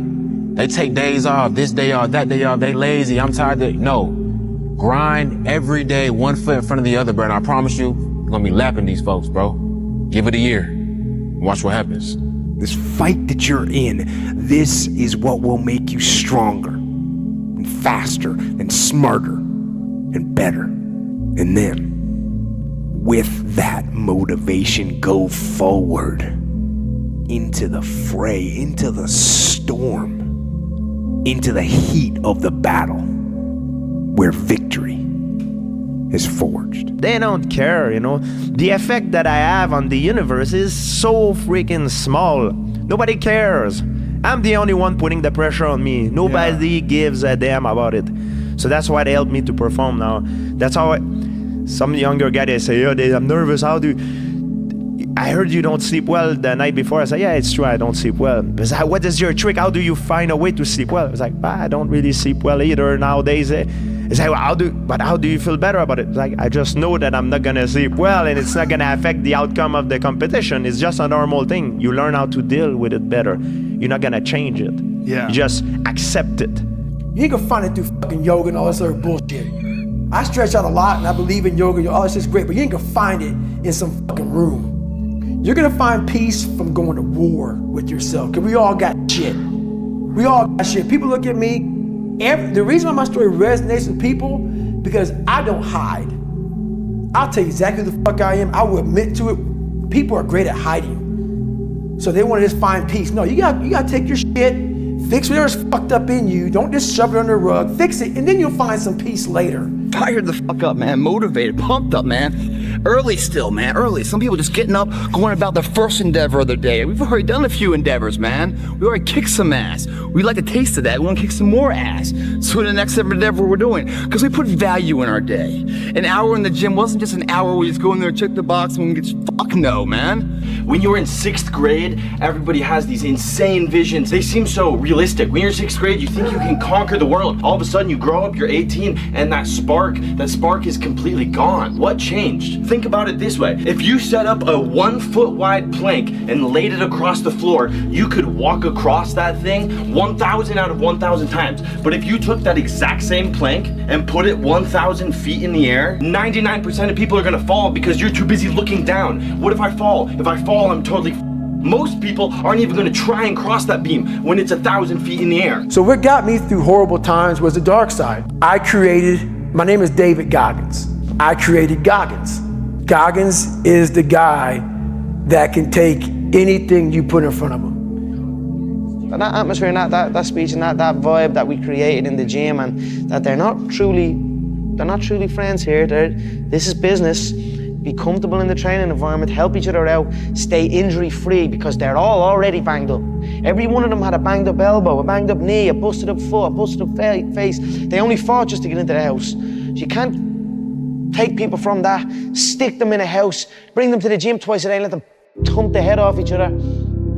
[SPEAKER 14] They take days off, this day off, that day off. They lazy, I'm tired. No. Grind every day, one foot in front of the other, bro. And I promise you, you're gonna be lapping these folks, bro. Give it a year. Watch what happens.
[SPEAKER 2] This fight that you're in, this is what will make you stronger and faster and smarter and better. And then, with that motivation, go forward into the fray, into the storm, into the heat of the battle where victory is forged.
[SPEAKER 17] They don't care, you know. The effect that I have on the universe is so freaking small. Nobody cares. I'm the only one putting the pressure on me. Nobody gives a damn about it. So that's why they help me to perform now. That's how some younger guy, they say, I'm nervous, I heard you don't sleep well the night before. I said, yeah, it's true, I don't sleep well. It's like, what is your trick? How do you find a way to sleep well? It's like, I don't really sleep well either nowadays. It's like, well, how do you feel better about it? It's like, I just know that I'm not gonna sleep well and it's not gonna affect the outcome of the competition. It's just a normal thing. You learn how to deal with it better. You're not gonna change it.
[SPEAKER 26] Yeah.
[SPEAKER 17] You just accept it.
[SPEAKER 8] You ain't gonna find it through fucking yoga and all this other bullshit. I stretch out a lot and I believe in yoga, all this shit's great, but you ain't gonna find it in some fucking room. You're gonna find peace from going to war with yourself, because we all got shit. We all got shit. People look at me, the reason why my story resonates with people, because I don't hide. I'll tell you exactly who the fuck I am. I will admit to it. People are great at hiding. So they want to just find peace. No, you gotta take your shit, fix whatever's fucked up in you. Don't just shove it under the rug. Fix it, and then you'll find some peace later.
[SPEAKER 11] Fired the fuck up, man. Motivated, pumped up, man. Early still, man. Early. Some people just getting up, going about their first endeavor of the day. We've already done a few endeavors, man. We already kicked some ass. We like the taste of that. We want to kick some more ass. So the next endeavor we're doing, because we put value in our day. An hour in the gym wasn't just an hour where you just go in there, check the box, and we get fuck no, man.
[SPEAKER 19] When you're in 6th grade, everybody has these insane visions. They seem so realistic. When you're in 6th grade, you think you can conquer the world. All of a sudden, you grow up, you're 18, and that spark is completely gone. What changed? Think about it this way. If you set up a 1 foot wide plank and laid it across the floor, you could walk across that thing 1,000 out of 1,000 times. But if you took that exact same plank and put it 1,000 feet in the air, 99% of people are gonna fall because you're too busy looking down. What if I fall? If I fall, I'm totally Most people aren't even gonna try and cross that beam when it's 1,000 feet in the air.
[SPEAKER 8] So what got me through horrible times was the dark side. My name is David Goggins. I created Goggins. Goggins is the guy that can take anything you put in front of him.
[SPEAKER 20] That atmosphere and that speech and that vibe that we created in the gym, and that they're not truly friends here. This is business. Be comfortable in the training environment, help each other out, stay injury free, because they're all already banged up. Every one of them had a banged up elbow, a banged up knee, a busted up foot, a busted up face. They only fought just to get into the house. So you can't take people from that, stick them in a house, bring them to the gym twice a day and let them thump the head off each other.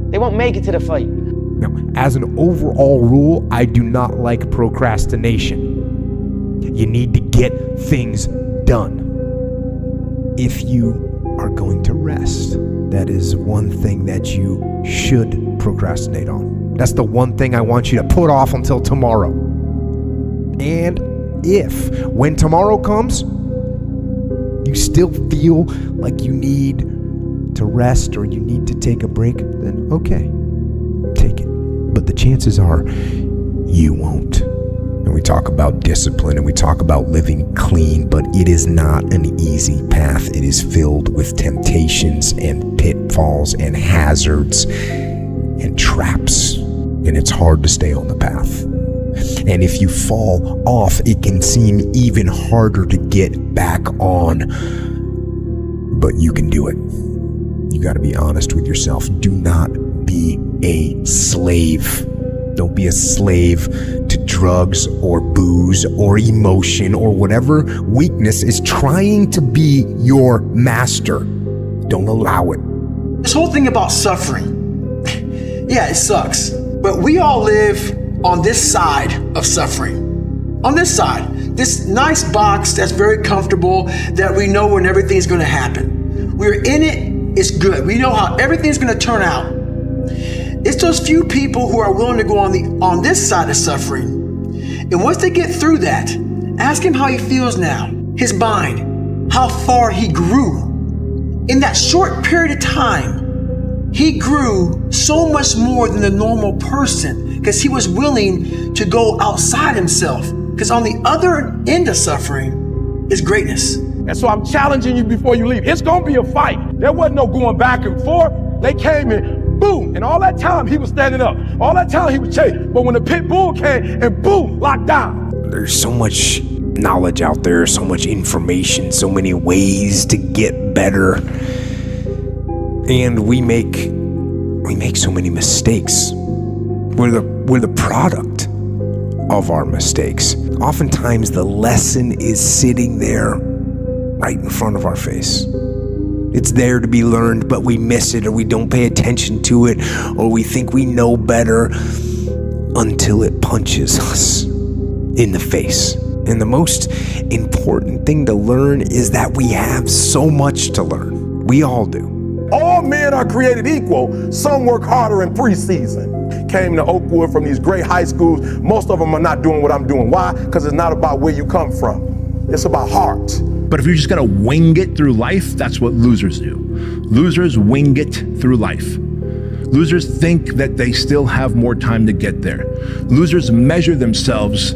[SPEAKER 20] They won't make it to the fight.
[SPEAKER 21] Now, as an overall rule, I do not like procrastination. You need to get things done. If you are going to rest, that is one thing that you should procrastinate on. That's the one thing I want you to put off until tomorrow. And if, when tomorrow comes, you still feel like you need to rest or you need to take a break, then okay, take it. But the chances are you won't. And we talk about discipline and we talk about living clean, but it is not an easy path. It is filled with temptations and pitfalls and hazards and traps, and it's hard to stay on the path. And if you fall off, it can seem even harder to get back on. But you can do it. You got to be honest with yourself. Do not be a slave. Don't be a slave to drugs or booze or emotion or whatever weakness is trying to be your master. Don't allow it.
[SPEAKER 8] This whole thing about suffering, yeah, it sucks. But we all live on this side of suffering. On this side, this nice box that's very comfortable, that we know when everything's gonna happen. We're in it, it's good. We know how everything's gonna turn out. It's those few people who are willing to go on this side of suffering. And once they get through that, ask him how he feels now, his mind, how far he grew. In that short period of time, he grew so much more than the normal person because he was willing to go outside himself. Because on the other end of suffering is greatness.
[SPEAKER 3] And so I'm challenging you before you leave. It's gonna be a fight. There wasn't no going back and forth. They came in, boom, and all that time he was standing up. All that time he was chasing. But when the pit bull came and boom, locked down.
[SPEAKER 21] There's so much knowledge out there, so much information, so many ways to get better. And we make so many mistakes. We're the product of our mistakes. Oftentimes the lesson is sitting there right in front of our face. It's there to be learned, but we miss it, or we don't pay attention to it, or we think we know better until it punches us in the face. And the most important thing to learn is that we have so much to learn. We all do.
[SPEAKER 3] All men are created equal. Some work harder in preseason. Came to Oakwood from these great high schools. Most of them are not doing what I'm doing. Why? Because it's not about where you come from. It's about heart.
[SPEAKER 6] But if you're just gonna wing it through life, that's what losers do. Losers wing it through life. Losers think that they still have more time to get there. Losers measure themselves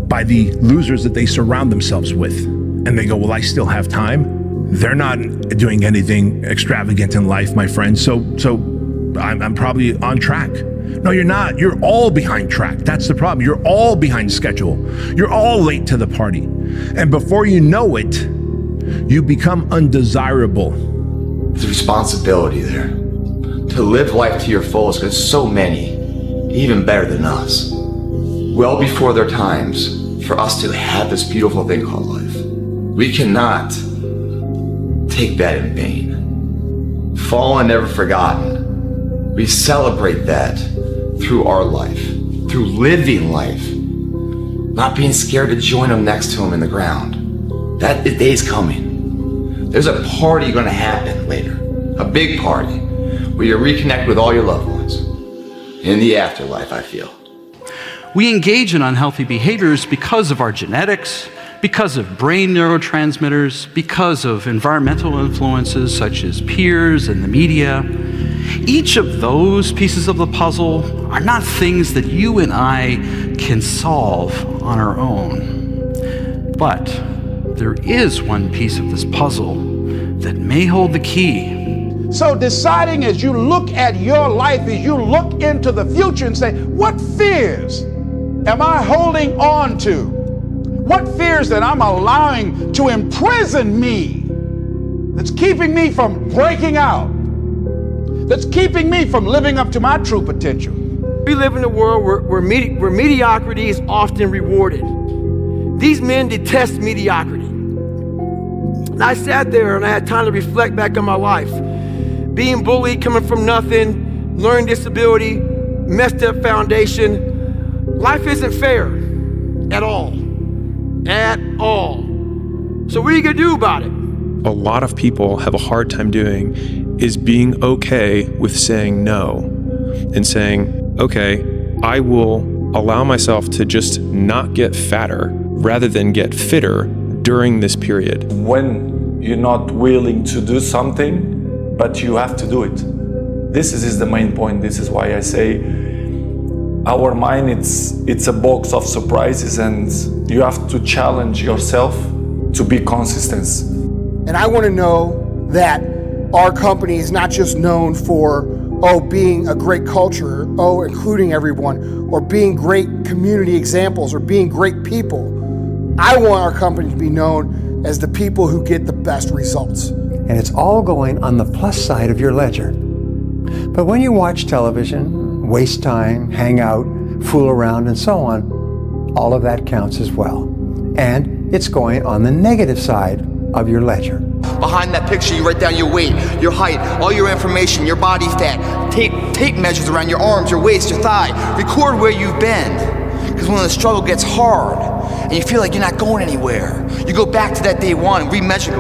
[SPEAKER 6] by the losers that they surround themselves with. And they go, well, I still have time. They're not doing anything extravagant in life, my friend. So I'm probably on track. No, you're not. You're all behind track. That's the problem. You're all behind schedule. You're all late to the party. And before you know it, you become undesirable.
[SPEAKER 10] There's a responsibility there to live life to your fullest, because so many, even better than us, well before their times, for us to have this beautiful thing called life. We cannot take that in vain. Fallen, never forgotten. We celebrate that through our life, through living life, not being scared to join them next to him in the ground. That day's coming. There's a party gonna happen later, a big party, where you reconnect with all your loved ones in the afterlife, I feel.
[SPEAKER 13] We engage in unhealthy behaviors because of our genetics, because of brain neurotransmitters, because of environmental influences such as peers and the media. Each of those pieces of the puzzle are not things that you and I can solve on our own. But there is one piece of this puzzle that may hold the key.
[SPEAKER 3] So deciding as you look at your life, as you look into the future and say, what fears am I holding on to? What fears that I'm allowing to imprison me, that's keeping me from breaking out, that's keeping me from living up to my true potential?
[SPEAKER 22] We live in a world where mediocrity is often rewarded. These men detest mediocrity. And I sat there and I had time to reflect back on my life. Being bullied, coming from nothing, learning disability, messed up foundation. Life isn't fair at all. At all. So what are you gonna do about it?
[SPEAKER 23] A lot of people have a hard time doing is being okay with saying no and saying, okay, I will allow myself to just not get fatter rather than get fitter during this period.
[SPEAKER 24] When you're not willing to do something, but you have to do it. This is the main point. This is why I say our mind, it's a box of surprises, and you have to challenge yourself to be consistent.
[SPEAKER 26] And I want to know that our company is not just known for being a great culture, including everyone, or being great community examples, or being great people. I want our company to be known as the people who get the best results.
[SPEAKER 4] And it's all going on the plus side of your ledger. But when you watch television, waste time, hang out, fool around, and so on, all of that counts as well. And it's going on the negative side of your ledger.
[SPEAKER 10] Behind that picture, you write down your weight, your height, all your information, your body fat, tape measures around your arms, your waist, your thigh. Record where you've been. Because when the struggle gets hard and you feel like you're not going anywhere, you go back to that day one and remeasure,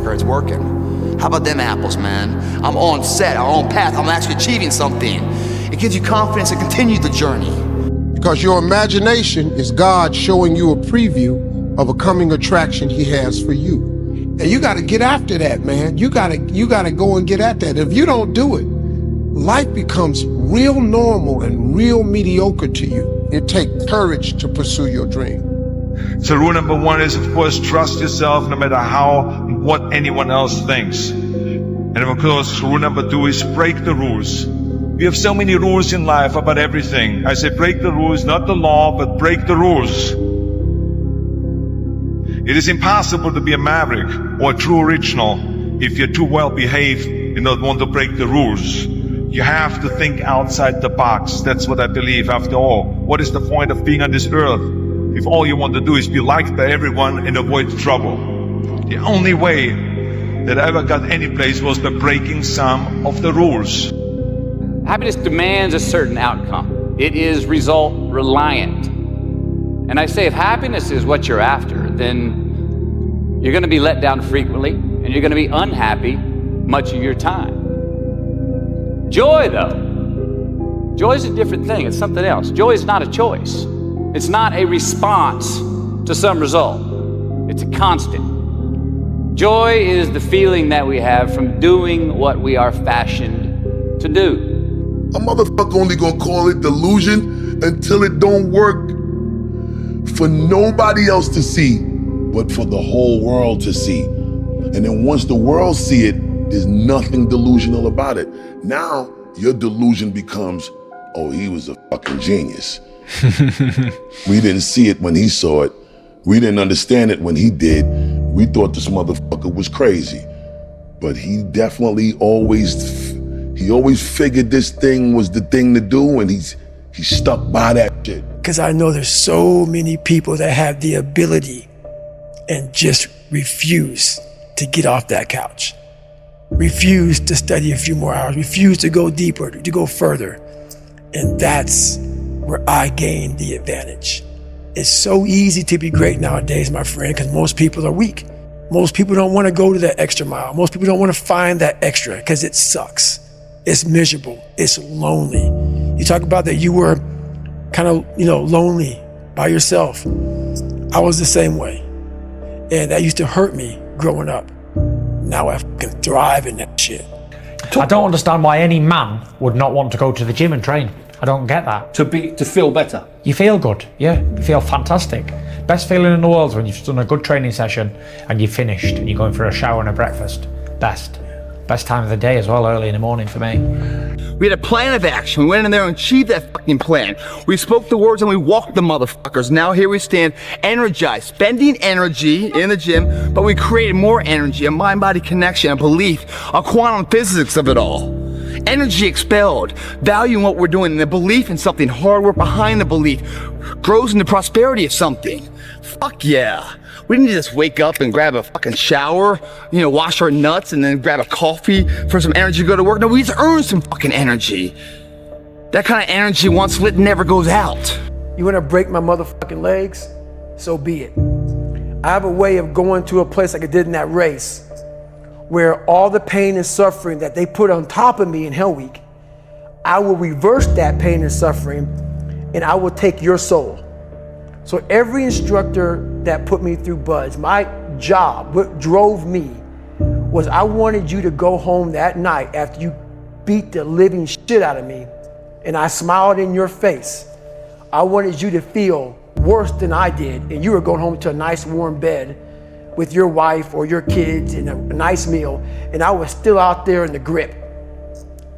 [SPEAKER 10] go, it's working. How about them apples, man? I'm on set, I'm on path, I'm actually achieving something. It gives you confidence to continue the journey.
[SPEAKER 5] Because your imagination is God showing you a preview of a coming attraction he has for you. And you gotta get after that, man. You gotta go and get at that. If you don't do it, life becomes real normal and real mediocre to you. It takes courage to pursue your dream.
[SPEAKER 7] So rule number one is, of course, trust yourself no matter what anyone else thinks. And of course, rule number two is break the rules. We have so many rules in life about everything. I say break the rules, not the law, but break the rules. It is impossible to be a maverick or a true original if you're too well behaved and not want to break the rules. You have to think outside the box. That's what I believe. After all, what is the point of being on this earth if all you want to do is be liked by everyone and avoid trouble? The only way that I ever got any place was by breaking some of the rules.
[SPEAKER 9] Happiness demands a certain outcome. It is result reliant. And I say if happiness is what you're after, then you're going to be let down frequently and you're going to be unhappy much of your time. Joy, though, joy is a different thing. It's something else. Joy is not a choice. It's not a response to some result. It's a constant. Joy is the feeling that we have from doing what we are fashioned to do.
[SPEAKER 16] A motherfucker only gonna call it delusion until it don't work for nobody else to see, but for the whole world to see. And then once the world see it, there's nothing delusional about it. Now, your delusion becomes, oh, he was a fucking genius. We didn't see it when he saw it. We didn't understand it when he did. We thought this motherfucker was crazy. But he definitely always figured this thing was the thing to do, and he stuck by that shit.
[SPEAKER 8] Because I know there's so many people that have the ability and just refuse to get off that couch. Refuse to study a few more hours, refuse to go deeper, to go further. And that's where I gain the advantage. It's so easy to be great nowadays, my friend, because most people are weak. Most people don't want to go to that extra mile. Most people don't want to find that extra because it sucks. It's miserable. It's lonely. You talk about that you were kind of, lonely by yourself. I was the same way. And that used to hurt me growing up. Now I can thrive in that shit.
[SPEAKER 1] I don't understand why any man would not want to go to the gym and train. I don't get that.
[SPEAKER 12] To feel better.
[SPEAKER 1] You feel good, yeah. You feel fantastic. Best feeling in the world is when you've done a good training session and you've finished and you're going for a shower and a breakfast. Best time of the day as well, early in the morning for me.
[SPEAKER 11] We had a plan of action. We went in there and achieved that fucking plan. We spoke the words and we walked the motherfuckers. Now here we stand, energized, spending energy in the gym, but we created more energy, a mind-body connection, a belief, a quantum physics of it all. Energy expelled, value in what we're doing, and the belief in something, hard work behind the belief, grows into prosperity of something. Fuck yeah. We didn't just wake up and grab a fucking shower, wash our nuts and then grab a coffee for some energy to go to work. No, we just earned some fucking energy. That kind of energy, once lit, never goes out.
[SPEAKER 8] You want to break my motherfucking legs? So be it. I have a way of going to a place like I did in that race where all the pain and suffering that they put on top of me in Hell Week, I will reverse that pain and suffering and I will take your soul. So every instructor that put me through BUD/S, my job, what drove me, was I wanted you to go home that night after you beat the living shit out of me and I smiled in your face. I wanted you to feel worse than I did and you were going home to a nice warm bed with your wife or your kids and a nice meal and I was still out there in the grip.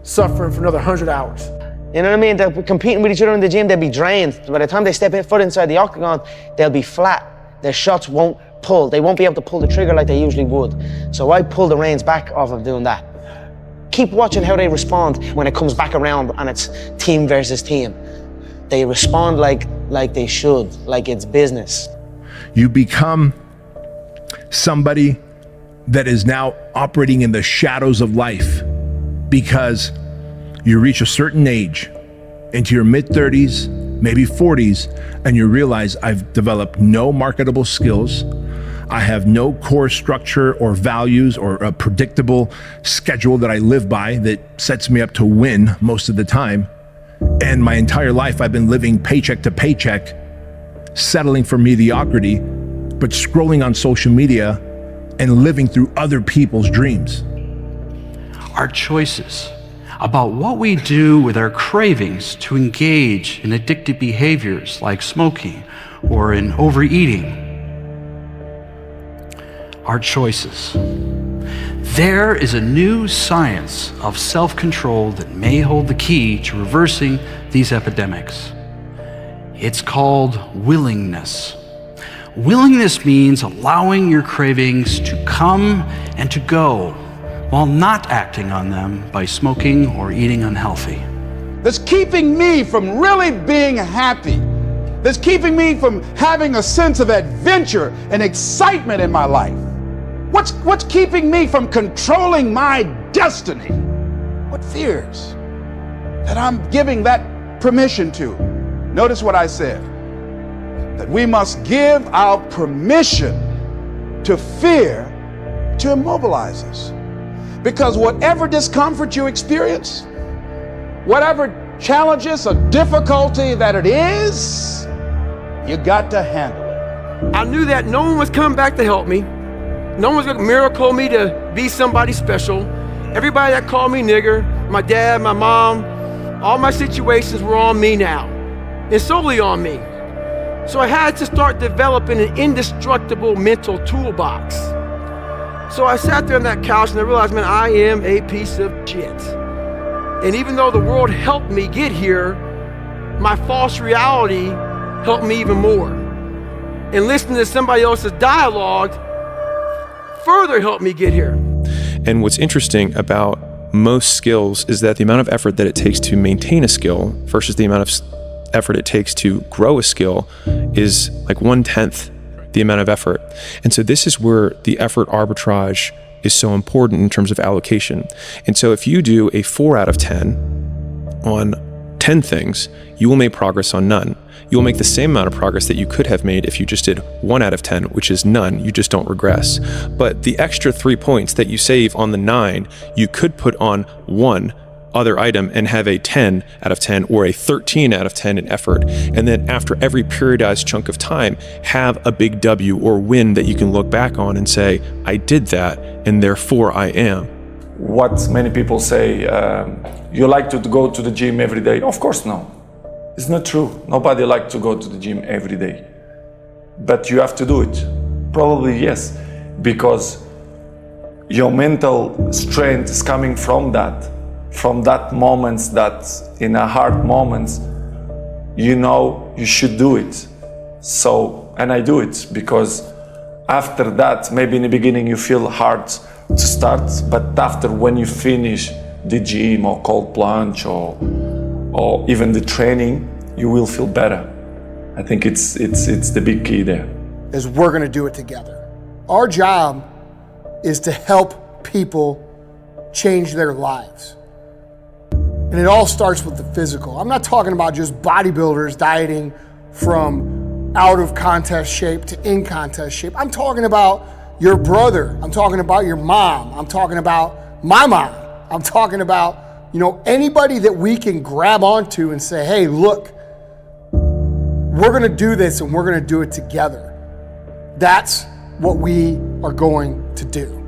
[SPEAKER 22] suffering for another 100 hours.
[SPEAKER 20] You know what I mean? They're competing with each other in the gym, they'll be drained. By the time they step foot inside the octagon, they'll be flat. Their shots won't pull. They won't be able to pull the trigger like they usually would. So I pull the reins back off of doing that. Keep watching how they respond when it comes back around and it's team versus team. They respond like they should, like it's business.
[SPEAKER 6] You become somebody that is now operating in the shadows of life because you reach a certain age, into your mid-30s, maybe 40s, and you realize I've developed no marketable skills. I have no core structure or values or a predictable schedule that I live by that sets me up to win most of the time. And my entire life I've been living paycheck to paycheck, settling for mediocrity, but scrolling on social media and living through other people's dreams.
[SPEAKER 13] Our choices about what we do with our cravings to engage in addictive behaviors like smoking or in overeating. Our choices. There is a new science of self-control that may hold the key to reversing these epidemics. It's called willingness. Willingness means allowing your cravings to come and to go while not acting on them by smoking or eating unhealthy.
[SPEAKER 3] That's keeping me from really being happy. That's keeping me from having a sense of adventure and excitement in my life. What's keeping me from controlling my destiny? What fears that I'm giving that permission to? Notice what I said, that we must give our permission to fear to immobilize us. Because whatever discomfort you experience, whatever challenges or difficulty that it is, you got to handle it.
[SPEAKER 22] I knew that no one was coming back to help me. No one was gonna miracle me to be somebody special. Everybody that called me nigger, my dad, my mom, all my situations were on me now, and solely on me. So I had to start developing an indestructible mental toolbox. So I sat there on that couch and I realized, man, I am a piece of shit. And even though the world helped me get here, my false reality helped me even more. And listening to somebody else's dialogue further helped me get here.
[SPEAKER 23] And what's interesting about most skills is that the amount of effort that it takes to maintain a skill versus the amount of effort it takes to grow a skill is like 1/10 the amount of effort. And so this is where the effort arbitrage is so important in terms of allocation. And so if you do a 4 out of 10 on 10 things, you will make progress on none. You will make the same amount of progress that you could have made if you just did 1 out of 10, which is none. You just don't regress. But the extra 3 points that you save on the 9, you could put on one other item and have a 10 out of 10 or a 13 out of 10 in effort. And then after every periodized chunk of time, have a big W or win that you can look back on and say, I did that, and therefore I am.
[SPEAKER 24] What many people say, you like to go to the gym every day? Of course no. It's not true. Nobody likes to go to the gym every day. But you have to do it. Probably yes, because your mental strength is coming from that moments, that in a hard moments, you know you should do it. So, and I do it because after that, maybe in the beginning you feel hard to start, but after when you finish the gym or cold plunge or even the training, you will feel better. I think it's the big key there.
[SPEAKER 26] Is we're gonna do it together. Our job is to help people change their lives. And it all starts with the physical. I'm not talking about just bodybuilders dieting from out of contest shape to in contest shape. I'm talking about your brother. I'm talking about your mom. I'm talking about my mom. I'm talking about, anybody that we can grab onto and say, hey, look, we're gonna do this and we're gonna do it together. That's what we are going to do.